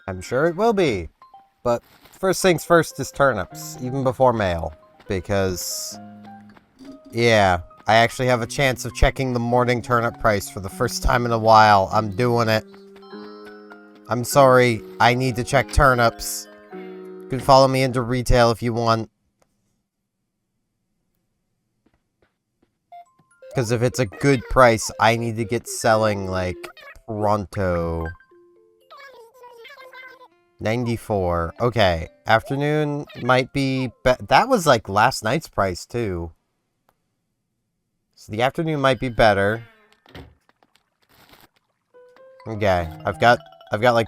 I'm sure it will be. But first things first is turnips, even before mail. Because, yeah, I actually have a chance of checking the morning turnip price for the first time in a while. I'm doing it. I'm sorry, I need to check turnips. You can follow me into retail if you want. Because if it's a good price, I need to get selling, like, pronto. 94. Okay. Afternoon might be... That was, like, last night's price, too. So the afternoon might be better. Okay. I've got, like,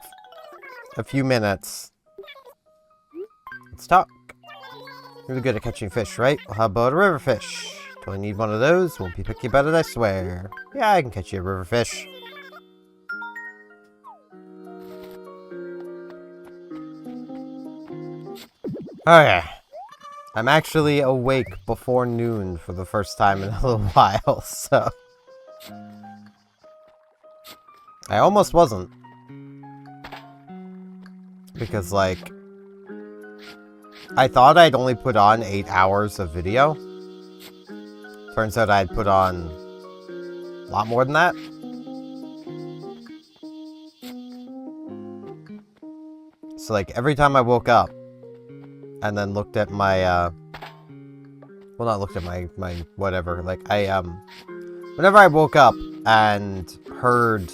a few minutes. Let's talk. You're good at catching fish, right? Well, how about a river fish? Do I need one of those? Won't be picky about it, I swear. Yeah, I can catch you a river fish. Okay. I'm actually awake before noon for the first time in a little while, so... I almost wasn't. Because, like... I thought I'd only put on 8 hours of video. Turns out I'd put on... a lot more than that. So, like, every time I woke up, and then looked at my, well, not looked at my whatever, like, whenever I woke up and heard,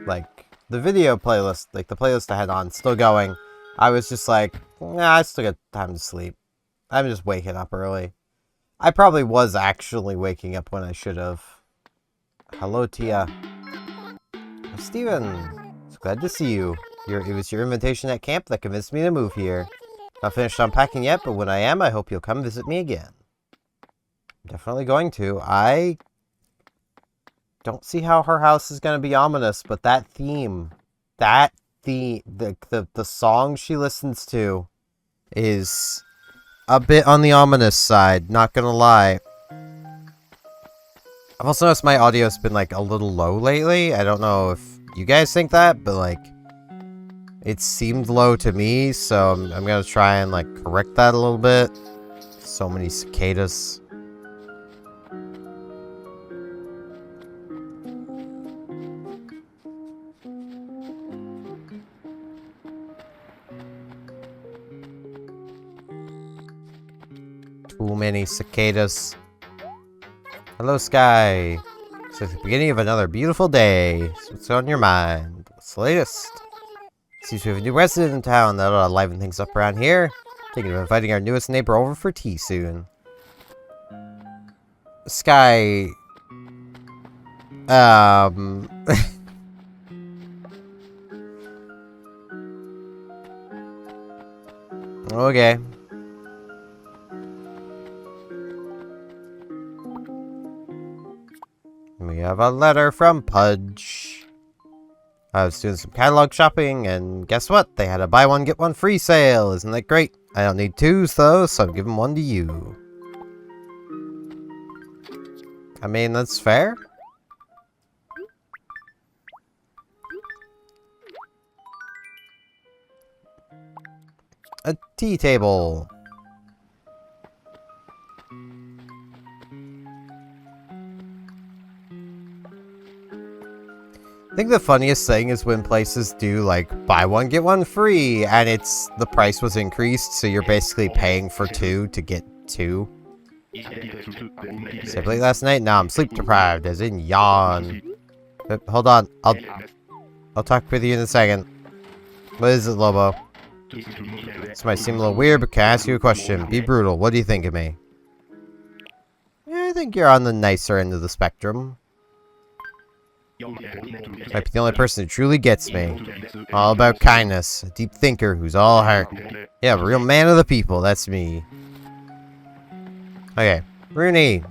like, the video playlist, like, the playlist I had on still going, I was just like, nah, I still got time to sleep. I'm just waking up early. I probably was actually waking up when I should have. Hello, Tia. Oh, Steven. It's glad to see you. It was your invitation at camp that convinced me to move here. Not finished unpacking yet, but when I am, I hope you'll come visit me again. I'm definitely going to. I don't see how her house is going to be ominous, but that theme, the song she listens to is a bit on the ominous side, not gonna lie. I've also noticed my audio's been, like, a little low lately. I don't know if you guys think that, but, like, it seemed low to me, so I'm gonna try and, like, correct that a little bit. So many cicadas. Too many cicadas. Hello, Sky. It's like the beginning of another beautiful day. So what's on your mind? What's the latest? Seems we have a new resident in town. That'll liven things up around here. Thinking of inviting our newest neighbor over for tea soon. Sky... Okay. We have a letter from Pudge. I was doing some catalog shopping, and guess what? They had a buy one, get one free sale. Isn't that great? I don't need twos, though, so I'm giving one to you. I mean, that's fair. A tea table. I think the funniest thing is when places do, like, buy one, get one free, and the price was increased, so you're basically paying for two to get two. Stayed late last night? Now I'm sleep deprived, as in yawn. Hold on, I'll talk with you in a second. What is it, Lobo? This might seem a little weird, but can I ask you a question? Be brutal, what do you think of me? Yeah, I think you're on the nicer end of the spectrum. Might be the only person who truly gets me. All about kindness. A deep thinker who's all heart. Yeah, a real man of the people. That's me. Okay. Rooney.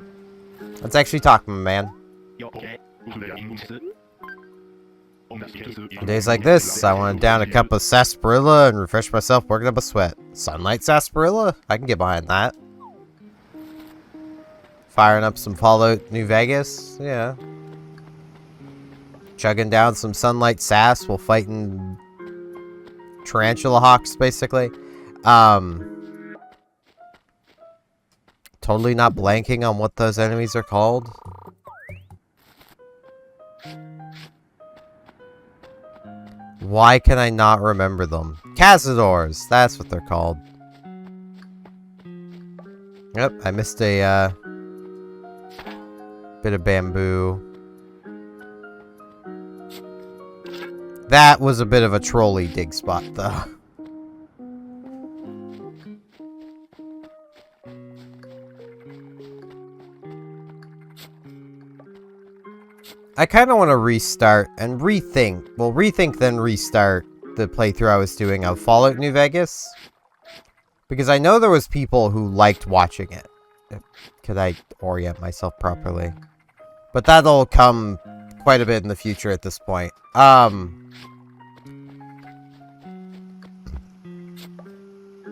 Let's actually talk, my man. On days like this, I want to down a cup of sarsaparilla and refresh myself working up a sweat. Sunlight sarsaparilla? I can get behind that. Firing up some Fallout New Vegas? Yeah. Chugging down some sunlight sass while fighting tarantula hawks, basically. Totally not blanking on what those enemies are called. Why can I not remember them? Cazadors! That's what they're called. Yep, I missed a bit of bamboo. That was a bit of a trolley dig spot, though. I kind of want to restart and rethink. Well, rethink then restart the playthrough I was doing of Fallout New Vegas. Because I know there was people who liked watching it. Could I orient myself properly? But that'll come quite a bit in the future at this point.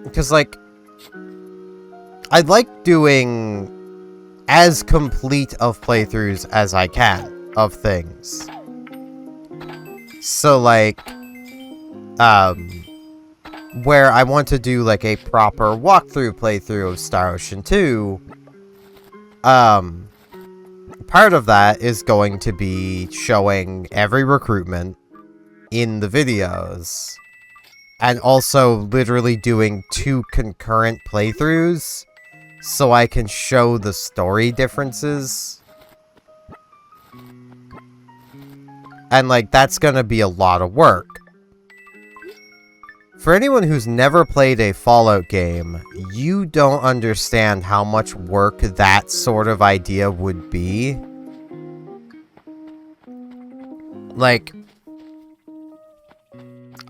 Because, like, I'd like doing as complete of playthroughs as I can of things. So, like, where I want to do, like, a proper walkthrough playthrough of Star Ocean 2, part of that is going to be showing every recruitment in the videos. And also literally doing 2 concurrent playthroughs so I can show the story differences. And, like, that's gonna be a lot of work. For anyone who's never played a Fallout game, you don't understand how much work that sort of idea would be. Like,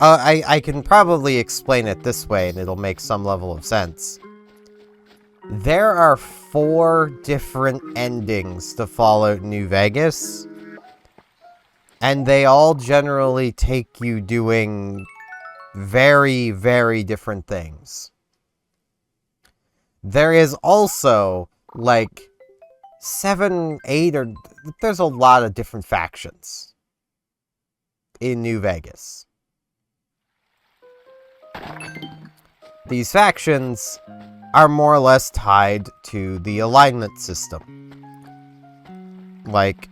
I can probably explain it this way, and it'll make some level of sense. There are 4 different endings to Fallout New Vegas. And they all generally take you doing very, very different things. There is also, like, 7, 8, or... There's a lot of different factions in New Vegas. These factions are more or less tied to the alignment system. Like,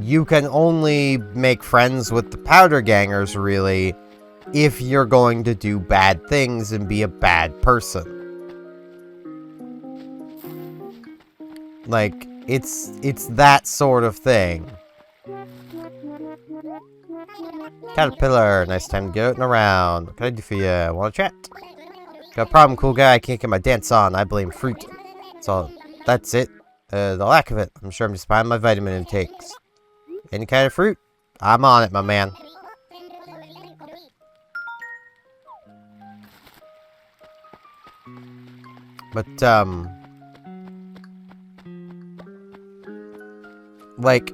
you can only make friends with the Powder Gangers, really, if you're going to do bad things and be a bad person. Like, it's that sort of thing. Caterpillar, nice time to get out and around. What can I do for you? Want to chat? Got a problem, cool guy. I can't get my dance on. I blame fruit. So, that's it. The lack of it. I'm sure I'm just behind my vitamin intakes. Any kind of fruit? I'm on it, my man. But, like,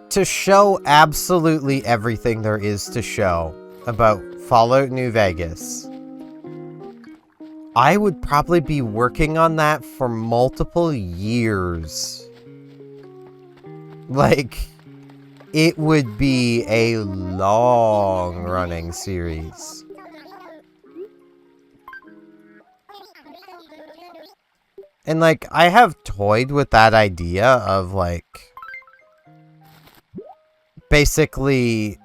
to show absolutely everything there is to show about Fallout New Vegas, I would probably be working on that for multiple years. Like, it would be a long-running series. And, like, I have toyed with that idea of, like, basically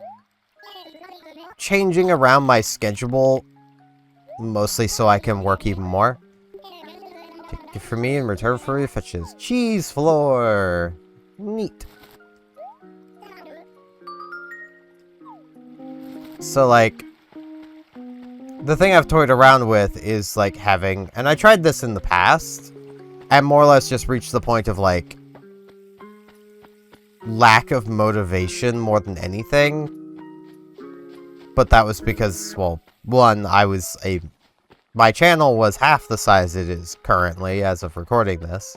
changing around my schedule, mostly so I can work even more. Take it from me in return for your fetches. Cheese floor! Neat. So, like, the thing I've toyed around with is, like, having... And I tried this in the past, and more or less just reached the point of, like... lack of motivation more than anything. But that was because, well, one, my channel was half the size it is currently as of recording this.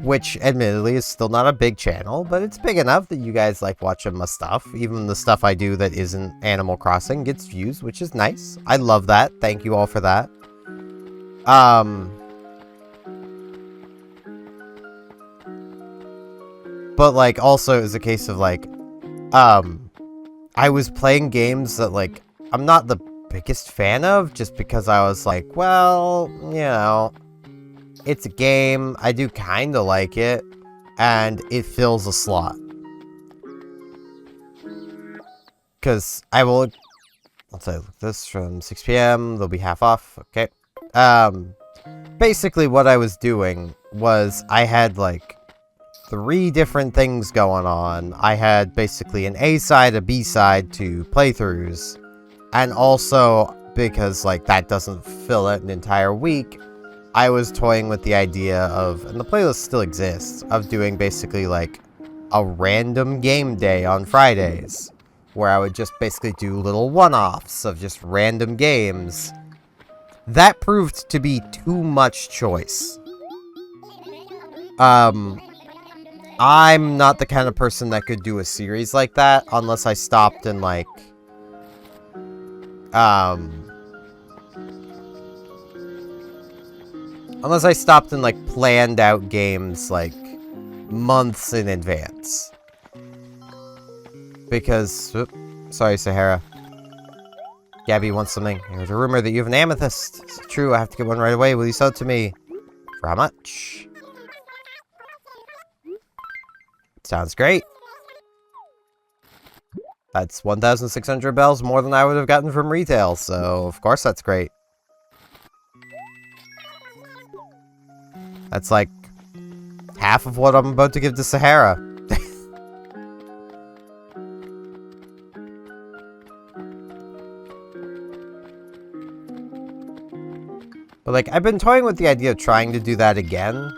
Which, admittedly, is still not a big channel, but it's big enough that you guys like watching my stuff. Even the stuff I do that isn't Animal Crossing gets views, which is nice. I love that. Thank you all for that. But, like, also it was a case of, like, I was playing games that, like, I'm not the biggest fan of, just because I was like, well, you know, it's a game, I do kinda like it, and it fills a slot. Because let's say this from 6 p.m, they'll be half off, okay. Basically what I was doing was I had, like, 3 different things going on. I had basically an A side, a B side to playthroughs, and also, because, like, that doesn't fill out an entire week, I was toying with the idea of, and the playlist still exists, of doing basically, like, a random game day on Fridays, where I would just basically do little one-offs of just random games. That proved to be too much choice. I'm not the kind of person that could do a series like that unless I stopped and, like, planned out games, like, months in advance. Because, sorry, Sahara. Gabby wants something. There's a rumor that you have an amethyst. Is it true? I have to get one right away. Will you sell it to me? For how much? Sounds great. That's 1,600 bells, more than I would have gotten from retail, so of course that's great. That's like half of what I'm about to give to Sahara. But, like, I've been toying with the idea of trying to do that again.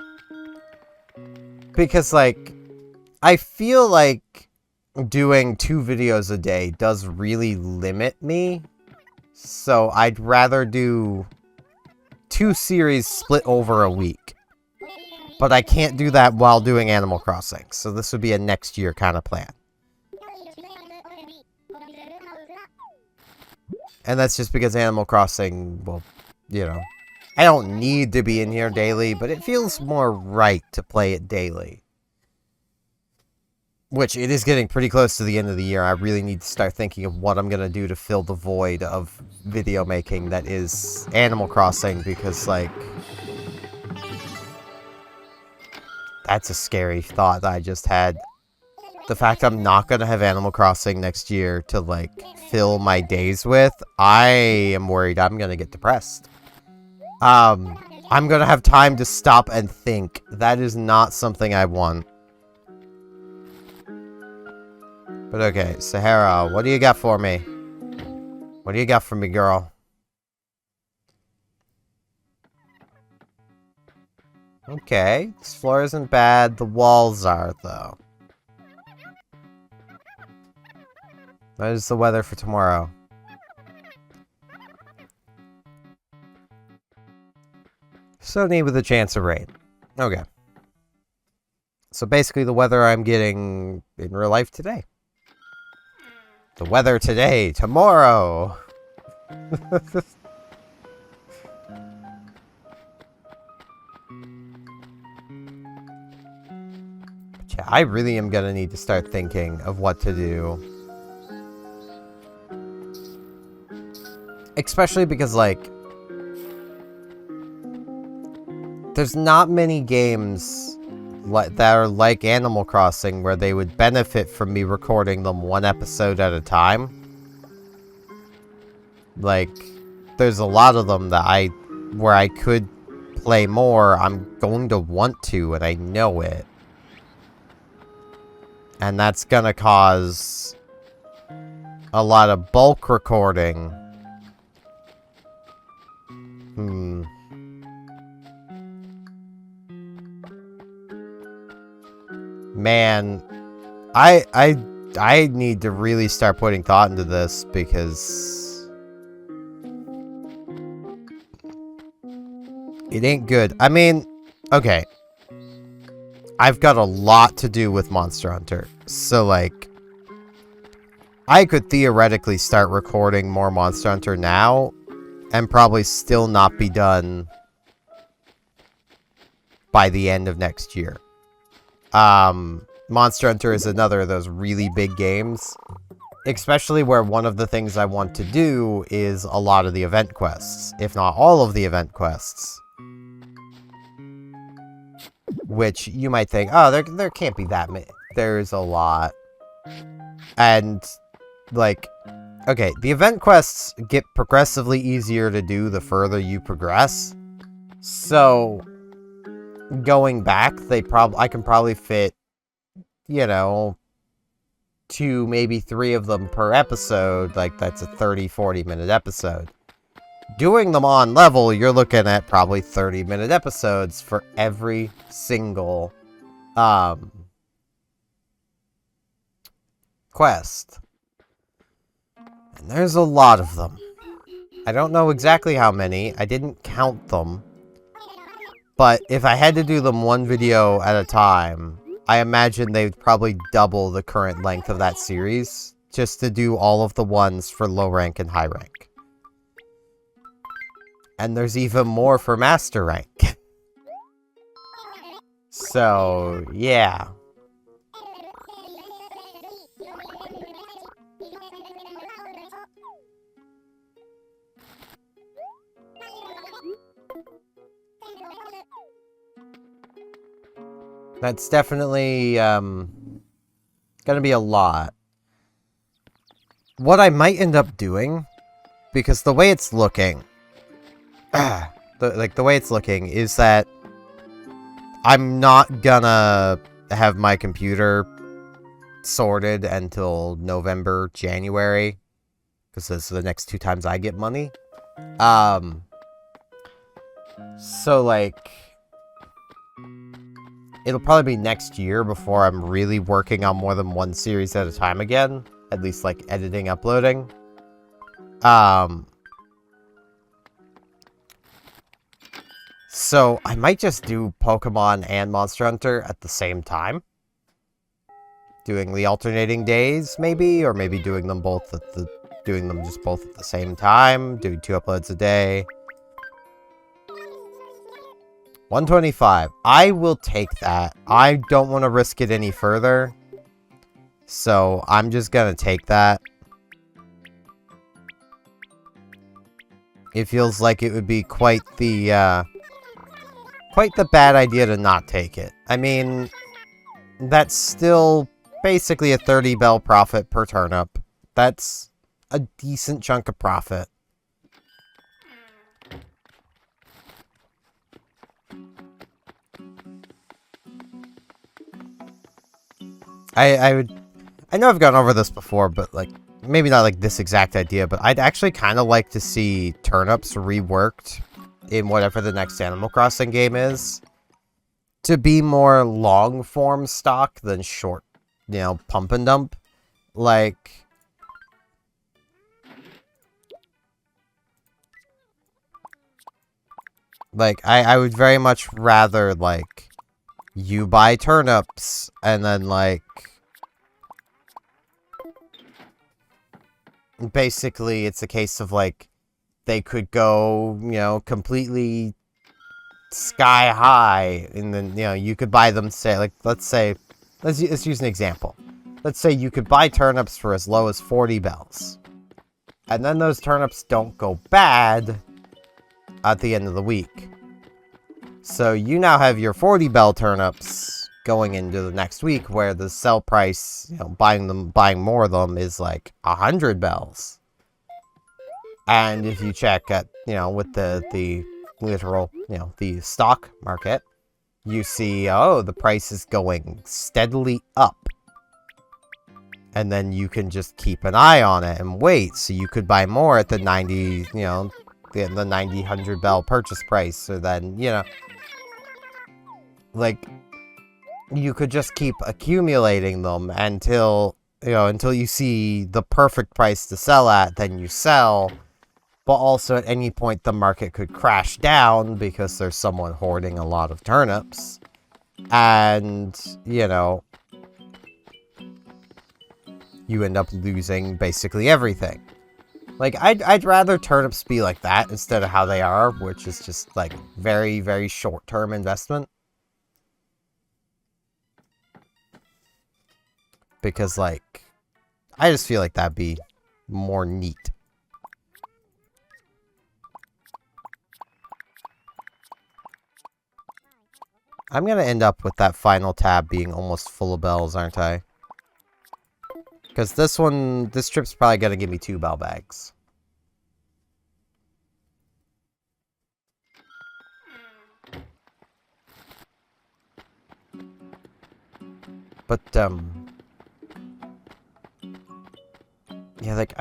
Because, like, I feel like doing 2 videos a day does really limit me. So I'd rather do 2 series split over a week. But I can't do that while doing Animal Crossing. So this would be a next year kind of plan. And that's just because Animal Crossing, well, you know, I don't need to be in here daily, but it feels more right to play it daily. Which, it is getting pretty close to the end of the year. I really need to start thinking of what I'm going to do to fill the void of video making that is Animal Crossing, because, like, that's a scary thought that I just had. The fact I'm not going to have Animal Crossing next year to, like, fill my days with, I am worried I'm going to get depressed. I'm gonna have time to stop and think. That is not something I want. But okay, Sahara, what do you got for me? What do you got for me, girl? Okay, this floor isn't bad. The walls are, though. What is the weather for tomorrow? Sunny with a chance of rain. Okay. So basically the weather I'm getting in real life today. The weather today, tomorrow. Yeah, I really am gonna need to start thinking of what to do. Especially because, like, there's not many games that are like Animal Crossing where they would benefit from me recording them 1 episode at a time. Like, there's a lot of them that where I could play more, I'm going to want to, and I know it. And that's gonna cause a lot of bulk recording. Man, I need to really start putting thought into this because it ain't good. I mean, okay. I've got a lot to do with Monster Hunter. So, like, I could theoretically start recording more Monster Hunter now and probably still not be done by the end of next year. Monster Hunter is another of those really big games, especially where one of the things I want to do is a lot of the event quests, if not all of the event quests. Which you might think, oh, there can't be that many. There's a lot. And, like, okay, the event quests get progressively easier to do the further you progress. So, going back, I can probably fit, you know, 2, maybe 3 of them per episode. Like, that's a 30-40 minute episode. Doing them on level, you're looking at probably 30-minute episodes for every single quest. And there's a lot of them. I don't know exactly how many. I didn't count them. But if I had to do them one video at a time, I imagine they'd probably double the current length of that series just to do all of the ones for low rank and high rank. And there's even more for master rank. So, yeah. That's definitely, gonna be a lot. What I might end up doing, because the way it's looking... the way it's looking is that I'm not gonna have my computer sorted until November, January, because those are the next 2 times I get money. So, like, it'll probably be next year before I'm really working on more than one series at a time again, at least, like, editing, uploading. So, I might just do Pokemon and Monster Hunter at the same time. Doing the alternating days, maybe? Or maybe doing them both doing them just both at the same time. Doing 2 uploads a day. 125. I will take that. I don't want to risk it any further. So, I'm just gonna take that. It feels like it would be quite the bad idea to not take it. I mean, that's still basically a 30 bell profit per turnip. That's a decent chunk of profit. I know I've gone over this before, but, like, maybe not like this exact idea, but I'd actually kind of like to see turnips reworked in whatever the next Animal Crossing game is, to be more long-form stock than short, you know, pump and dump. Like, I would very much rather, like, you buy turnips, and then, like, basically it's a case of, like, they could go, you know, completely sky high, and then, you know, you could buy them, say, like, let's use an example. Let's say you could buy turnips for as low as 40 bells. And then those turnips don't go bad at the end of the week. So you now have your 40 bell turnips going into the next week, where the sell price, you know, buying more of them is like 100 bells. And if you check at, you know, with the literal, you know, the stock market, you see, oh, the price is going steadily up. And then you can just keep an eye on it and wait. So you could buy more at the 90, you know, the 90, 100 bell purchase price. Or then, you know, like, you could just keep accumulating them until, until you see the perfect price to sell at, then you sell. But also at any point the market could crash down because there's someone hoarding a lot of turnips. And, you end up losing basically everything. Like, I'd rather turnips be like that instead of how they are, which is just, like, very, very short-term investment. Because, like, I just feel like that'd be more neat. I'm gonna end up with that final tab being almost full of bells, aren't I? Because this trip's probably gonna give me 2 bell bags. But, yeah, like,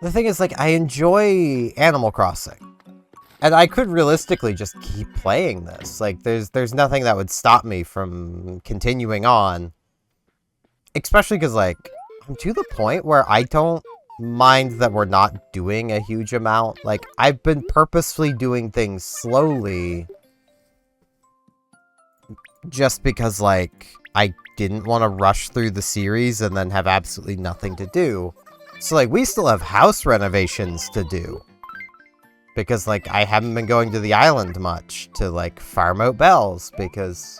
the thing is, like, I enjoy Animal Crossing. And I could realistically just keep playing this. Like, there's nothing that would stop me from continuing on. Especially because, like, I'm to the point where I don't mind that we're not doing a huge amount. Like, I've been purposefully doing things slowly. Just because, like, I didn't want to rush through the series and then have absolutely nothing to do. So, like, we still have house renovations to do. Because, like, I haven't been going to the island much to, like, farm out bells, because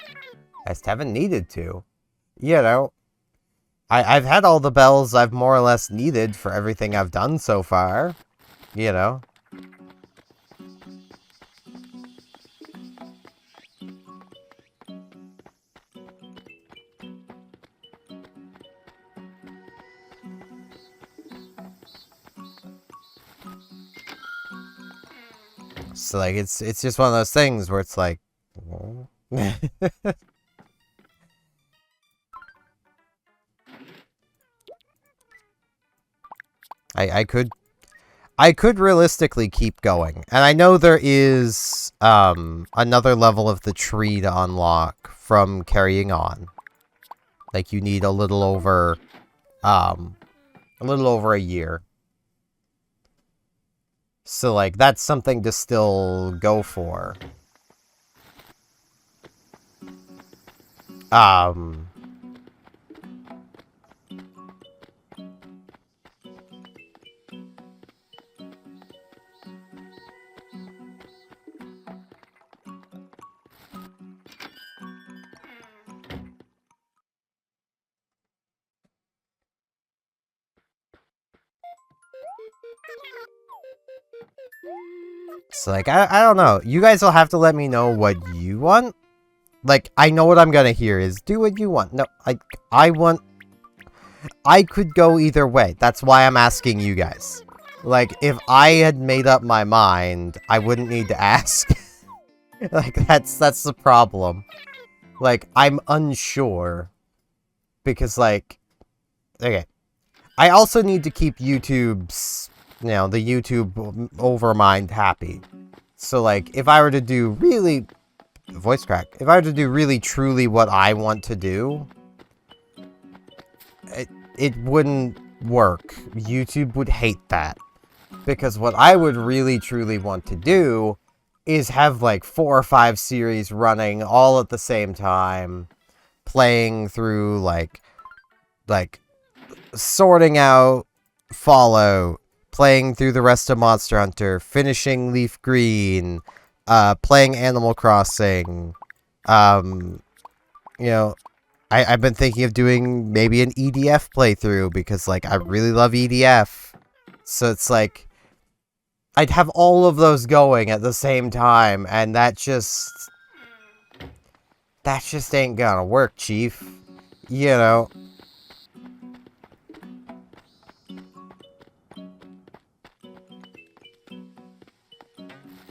I just haven't needed to. I've had all the bells I've more or less needed for everything I've done so far. So, like, it's just one of those things where it's like... I could realistically keep going. And I know there is another level of the tree to unlock from carrying on. Like, you need a little over a year. So, like, that's something to still go for. So, like, I don't know. You guys will have to let me know what you want. Like, I know what I'm gonna hear is, do what you want. No, I could go either way. That's why I'm asking you guys. Like, if I had made up my mind, I wouldn't need to ask. Like, that's the problem. Like, I'm unsure. Because, like... Okay. I also need to keep YouTube's... the YouTube overmind happy. So, like, if I were to do really... Voice crack. If I were to do really truly what I want to do... It wouldn't work. YouTube would hate that. Because what I would really truly want to do is have, like, 4 or 5 series running all at the same time. Playing through, like sorting out Fallout. Playing through the rest of Monster Hunter. Finishing Leaf Green. Playing Animal Crossing. I've been thinking of doing maybe an EDF playthrough because, like, I really love EDF. So it's like, I'd have all of those going at the same time, and that just ain't gonna work, Chief.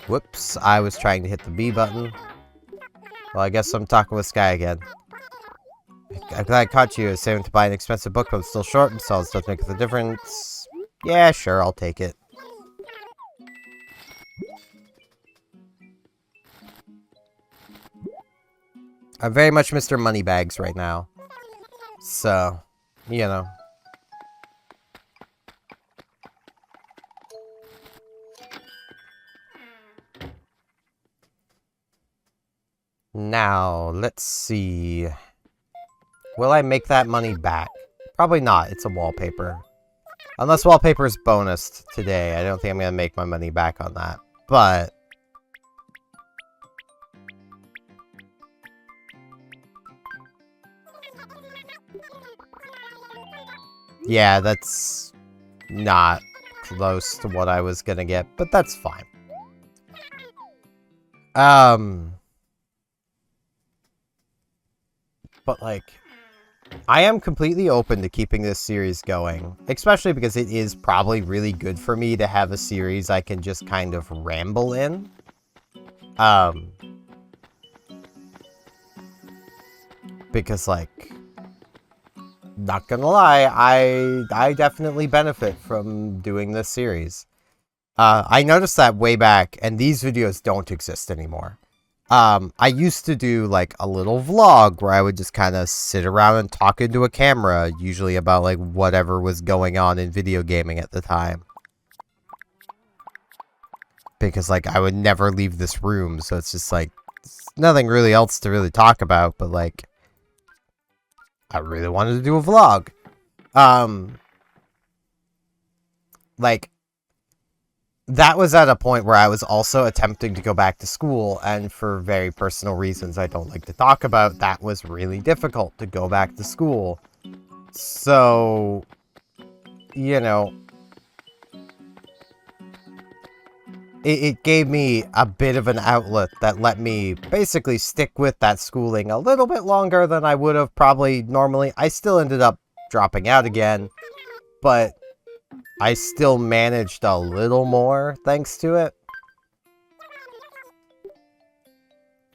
Whoops, I was trying to hit the B button. Well, I guess I'm talking with Sky again. I'm glad I caught you. Saving to buy an expensive book, but it's still short, and so it does make the difference. Yeah, sure, I'll take it. I'm very much Mr. Moneybags right now. So, you know. Now, let's see. Will I make that money back? Probably not. It's a wallpaper. Unless wallpaper is bonused today. I don't think I'm going to make my money back on that. But... yeah, that's not close to what I was going to get. But that's fine. But, like... I am completely open to keeping this series going, especially because it is probably really good for me to have a series I can just kind of ramble in. Because, like, not gonna lie, I definitely benefit from doing this series. I noticed that way back, and these videos don't exist anymore. I used to do, like, a little vlog where I would just kind of sit around and talk into a camera, usually about, like, whatever was going on in video gaming at the time. Because, like, I would never leave this room, so it's just, like, nothing really else to really talk about, but, like, I really wanted to do a vlog. Like, that was at a point where I was also attempting to go back to school, and for very personal reasons I don't like to talk about, that was really difficult to go back to school. So, you know, it gave me a bit of an outlet that let me basically stick with that schooling a little bit longer than I would have probably normally. I still ended up dropping out again, but I still managed a little more thanks to it.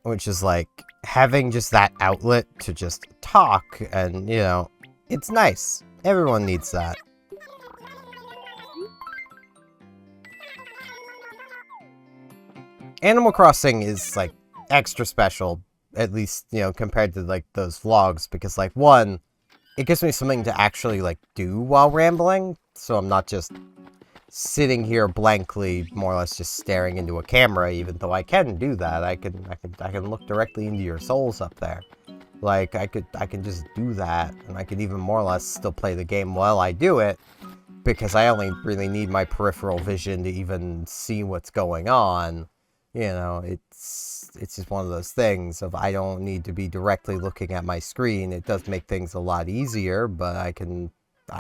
Which is like having just that outlet to just talk and, you know, it's nice. Everyone needs that. Animal Crossing is like extra special, at least, you know, compared to like those vlogs, because like one, it gives me something to actually like do while rambling, so I'm not just sitting here blankly, more or less just staring into a camera, even though I can do that. I can look directly into your souls up there. Like, I can just do that, and I can even more or less still play the game while I do it, because I only really need my peripheral vision to even see what's going on. You know, it's just one of those things of I don't need to be directly looking at my screen. It does make things a lot easier, but I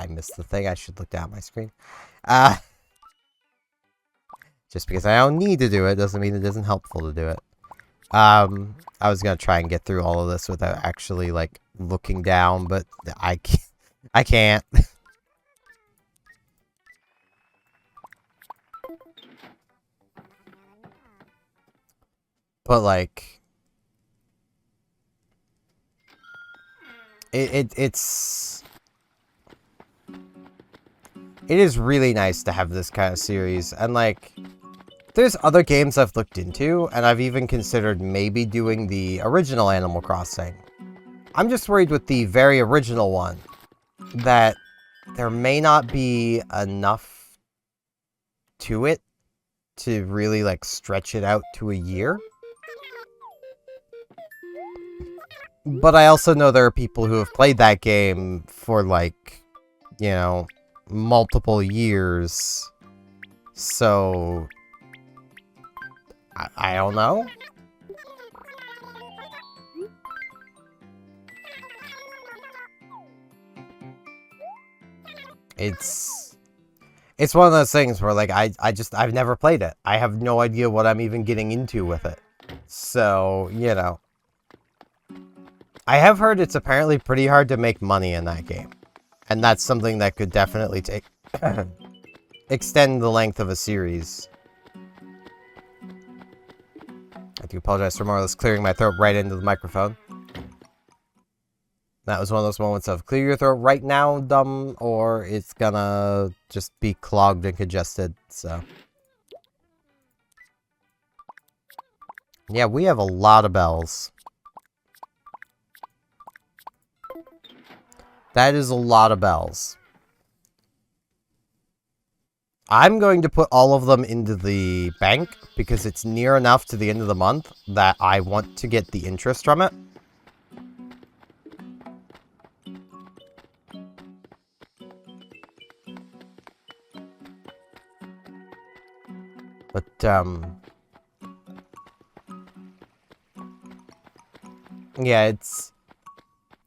missed the thing. I should look down at my screen. Just because I don't need to do it doesn't mean it isn't helpful to do it. I was gonna try and get through all of this without actually, like, looking down, but I can't. I can't. But, like, it is really nice to have this kind of series, and, like, there's other games I've looked into, and I've even considered maybe doing the original Animal Crossing. I'm just worried with the very original one that there may not be enough to it to really, like, stretch it out to a year. But I also know there are people who have played that game for, like, you know, multiple years. So, I don't know. It's one of those things where, like, I've never played it. I have no idea what I'm even getting into with it. So, you know. I have heard it's apparently pretty hard to make money in that game. And that's something that could definitely take... extend the length of a series. I do apologize for more or less clearing my throat right into the microphone. That was one of those moments of clear your throat right now, dumb, or it's gonna just be clogged and congested, so. Yeah, we have a lot of bells. That is a lot of bells. I'm going to put all of them into the bank because it's near enough to the end of the month that I want to get the interest from it. But, yeah, it's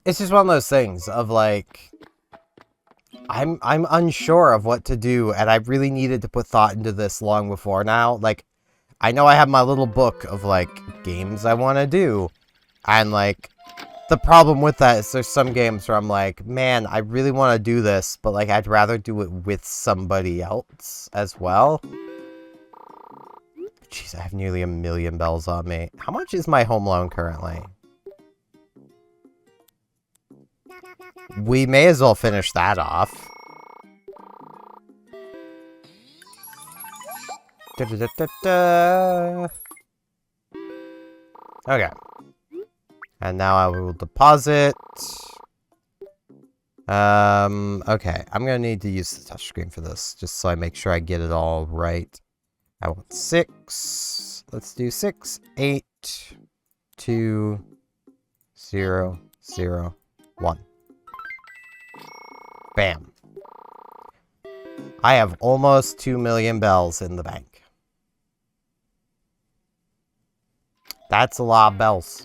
just one of those things of, like, I'm unsure of what to do, and I really needed to put thought into this long before now. Like, I know I have my little book of, like, games I want to do, and, like, the problem with that is there's some games where I'm like, man, I really want to do this, but, like, I'd rather do it with somebody else as well. Jeez, I have nearly 1,000,000 bells on me. How much is my home loan currently? We may as well finish that off. Okay. And now I will deposit. Okay. I'm gonna need to use the touchscreen for this, just so I make sure I get it all right. I want 6. Let's do 6, 8, 2, 0, 0, 1. Bam. I have almost 2,000,000 bells in the bank. That's a lot of bells.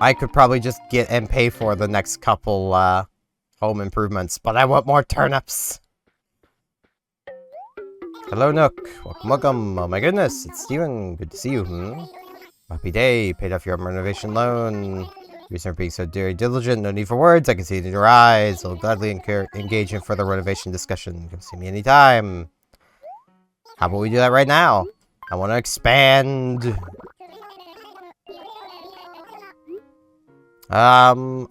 I could probably just get and pay for the next couple, home improvements, but I want more turnips. Hello, Nook. Welcome, welcome. Oh my goodness, it's Steven. Good to see you, Happy day. Paid off your renovation loan. Reason for being so very diligent. No need for words. I can see it in your eyes. I'll gladly engage in further renovation discussion. Come see me anytime. How about we do that right now? I want to expand.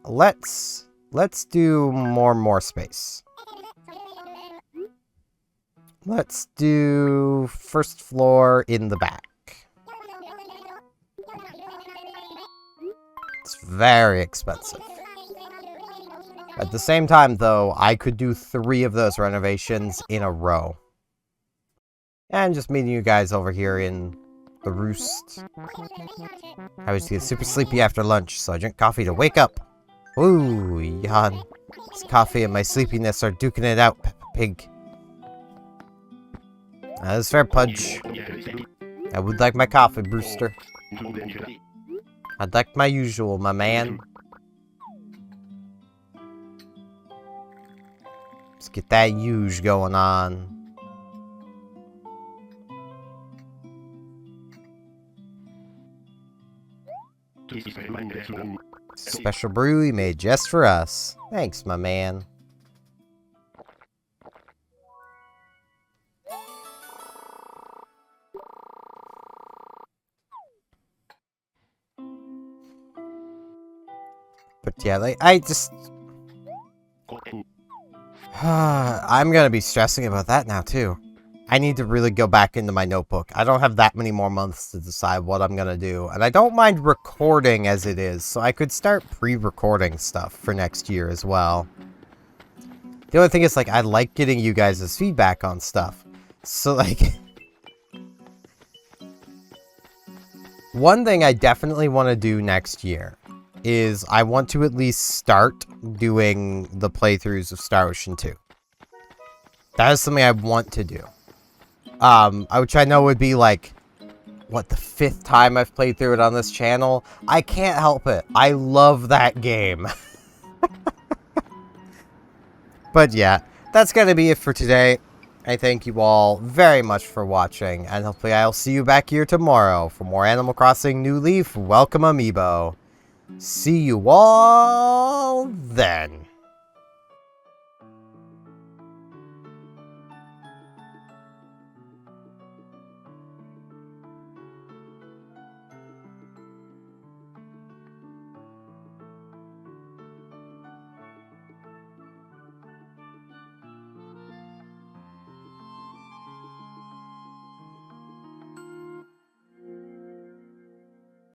Let's do more space. Let's do first floor in the back. It's very expensive. At the same time, though, I could do 3 of those renovations in a row. And just meeting you guys over here in the roost. I was get super sleepy after lunch, so I drink coffee to wake up. Ooh, yawn. This coffee and my sleepiness are duking it out, Peppa Pig. That's fair, Pudge. I would like my coffee, Brewster. I'd like my usual, my man. Let's get that huge going on. Special brew he made just for us. Thanks, my man. But yeah, like, I just... I'm gonna be stressing about that now, too. I need to really go back into my notebook. I don't have that many more months to decide what I'm gonna do. And I don't mind recording as it is, so I could start pre-recording stuff for next year as well. The only thing is, like, I like getting you guys' feedback on stuff. So, like... One thing I definitely want to do next year is I want to at least start doing the playthroughs of Star Ocean 2. That is something I want to do. Which I know would be like, what, the 5th time I've played through it on this channel? I can't help it. I love that game. But yeah, that's gonna be it for today. I thank you all very much for watching, and hopefully I'll see you back here tomorrow for more Animal Crossing New Leaf. Welcome, Amiibo. See you all then.